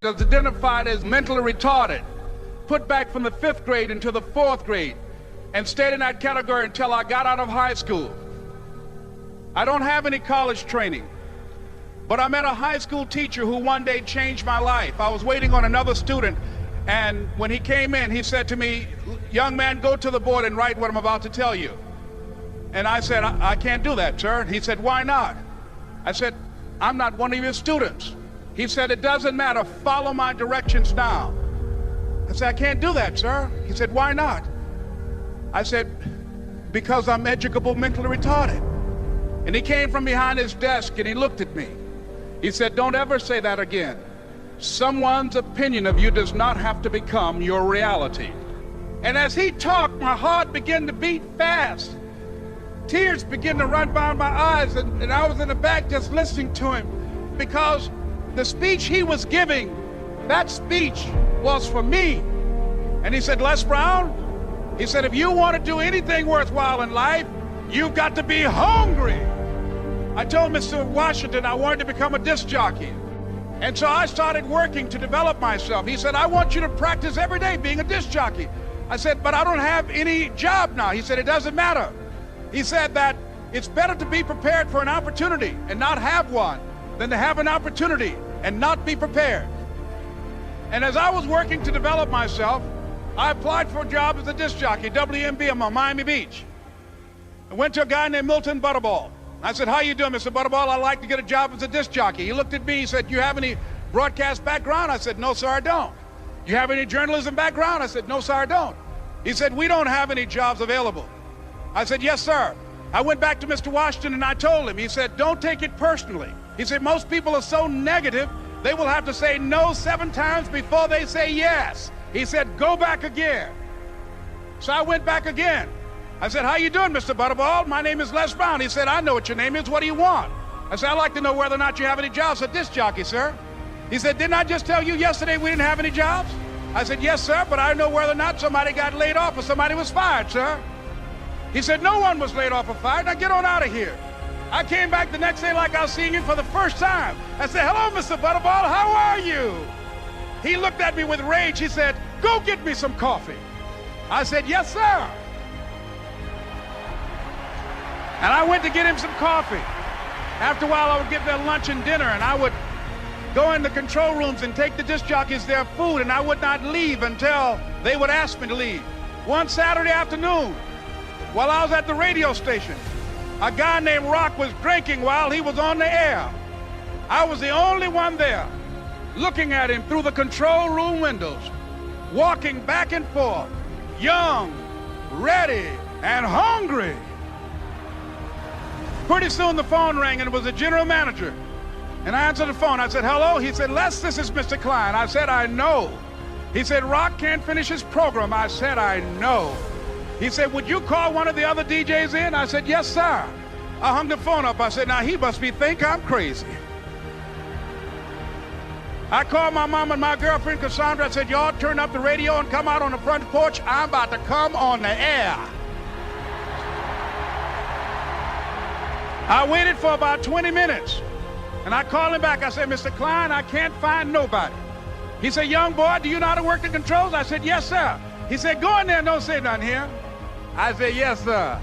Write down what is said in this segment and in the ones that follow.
is identified as mentally retarded, put back from the 5th grade into the 4th grade, and stayed in that category until I got out of high school. I don't have any college training, but I met a high school teacher who one day changed my life. I was waiting on another student, and when he came in, he said to me, "Young man, go to the board and write what I'm about to tell you." And I said, I can't do that, sir. He said, "Why not?" I said, "I'm not one of your students." He said, "It doesn't matter. Follow my directions now." I said, "I can't do that, sir." He said, "Why not?" I said, "Because I'm educable mentally retarded." And he came from behind his desk and he looked at me. He said, "Don't ever say that again. Someone's opinion of you does not have to become your reality." And as he talked, my heart began to beat fast. Tears began to run down my eyes, and I was in the back just listening to him, because the speech he was giving, that speech was for me. And he said, "Les Brown," he said, "if you want to do anything worthwhile in life, you've got to be hungry." I told Mr. Washington I wanted to become a disc jockey. And so I started working to develop myself. He said, "I want you to practice every day being a disc jockey." I said, "But I don't have any job now." He said, "It doesn't matter." He said that it's better to be prepared for an opportunity and not have one than to have an opportunity and not be prepared. And as I was working to develop myself, I applied for a job as a disc jockey, WMBM on Miami Beach. I went to a guy named Milton Butterball. I said, "How you doing, Mr. Butterball? I'd like to get a job as a disc jockey." He looked at me, he said, "You have any broadcast background?" I said, "No, sir, I don't." "You have any journalism background?" I said, "No, sir, I don't." He said, "We don't have any jobs available." I said, "Yes, sir." I went back to Mr. Washington and I told him. He said, "Don't take it personally." He said, "Most people are so negative, they will have to say no 7 times before they say yes." He said, "Go back again." So I went back again. I said, "How you doing, Mr. Butterball? My name is Les Brown." He said, "I know what your name is. What do you want?" I said, "I'd like to know whether or not you have any jobs as a disc jockey, sir." He said, "Didn't I just tell you yesterday we didn't have any jobs?" I said, "Yes, sir, but I know whether or not somebody got laid off or somebody was fired, sir." He said, "No one was laid off or fired. Now get on out of here." I came back the next day like I was seeing him for the first time. I said, "Hello, Mr. Butterball, how are you?" He looked at me with rage. He said, "Go get me some coffee." I said, "Yes, sir." And I went to get him some coffee. After a while, I would get their lunch and dinner, and I would go in the control rooms and take the disc jockeys their food, and I would not leave until they would ask me to leave. One Saturday afternoon, while I was at the radio station, a guy named Rock was drinking while he was on the air. I was the only one there, looking at him through the control room windows, walking back and forth, young, ready, and hungry. Pretty soon the phone rang, and it was the general manager. And I answered the phone. I said, "Hello?" He said, "Les, this is Mr. Klein." I said, "I know." He said, "Rock can't finish his program." I said, "I know." He said, "Would you call one of the other DJs in?" I said, "Yes, sir." I hung the phone up. I said, "Now he must think I'm crazy." I called my mom and my girlfriend, Cassandra. I said, "Y'all turn up the radio and come out on the front porch. I'm about to come on the air." I waited for about 20 minutes, and I called him back. I said, "Mr. Klein, I can't find nobody." He said, "Young boy, do you know how to work the controls?" I said, "Yes, sir." He said, "Go in there and don't say nothing here." I said, "Yes, sir."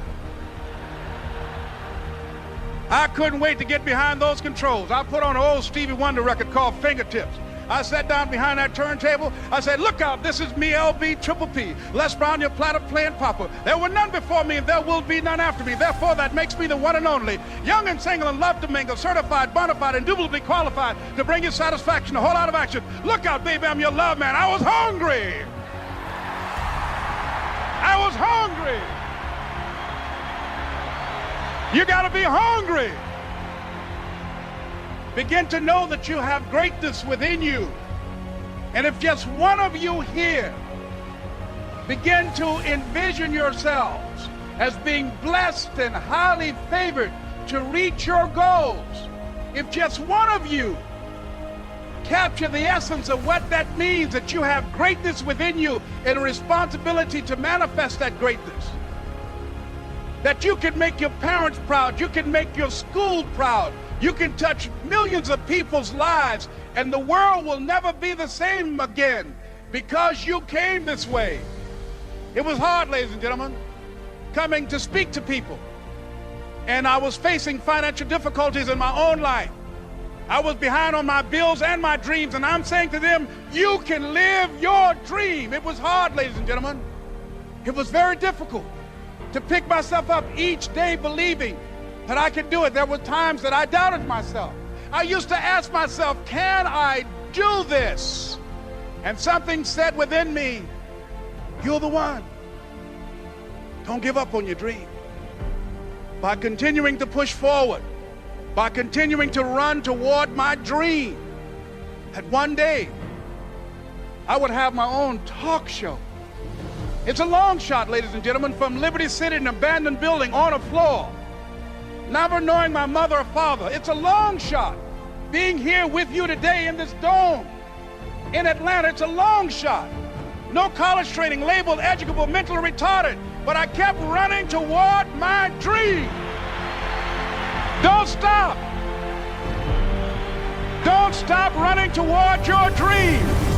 I couldn't wait to get behind those controls. I put on an old Stevie Wonder record called Fingertips. I sat down behind that turntable. I said, "Look out, this is me, LB Triple P, Les Brown, your platter playing papa. There were none before me, and there will be none after me. Therefore, that makes me the one and only. Young and single and love to mingle, certified, bona fide, indubitably qualified to bring you satisfaction, a whole lot of action. Look out, baby, I'm your love man." I was hungry. I was hungry. You got to be hungry. Begin to know that you have greatness within you. And if just one of you here begin to envision yourselves as being blessed and highly favored to reach your goals, if just one of you capture the essence of what that means, that you have greatness within you and a responsibility to manifest that greatness, that you can make your parents proud, you can make your school proud, You can touch millions of people's lives, and the world will never be the same again because you came this way. It was hard, ladies and gentlemen, coming to speak to people. And I was facing financial difficulties in my own life. I was behind on my bills and my dreams, and I'm saying to them, you can live your dream. It was hard, ladies and gentlemen. It was very difficult to pick myself up each day believing that I could do it. There were times that I doubted myself. I used to ask myself, can I do this? And something said within me, you're the one. Don't give up on your dream. By continuing to push forward, by continuing to run toward my dream, that one day I would have my own talk show. It's a long shot, ladies and gentlemen, from Liberty City, an abandoned building on a floor, never knowing my mother or father. It's a long shot. Being here with you today in this dome in Atlanta, it's a long shot. No college training, labeled educable, mentally retarded, but I kept running toward my dream. Don't stop. Don't stop running toward your dream.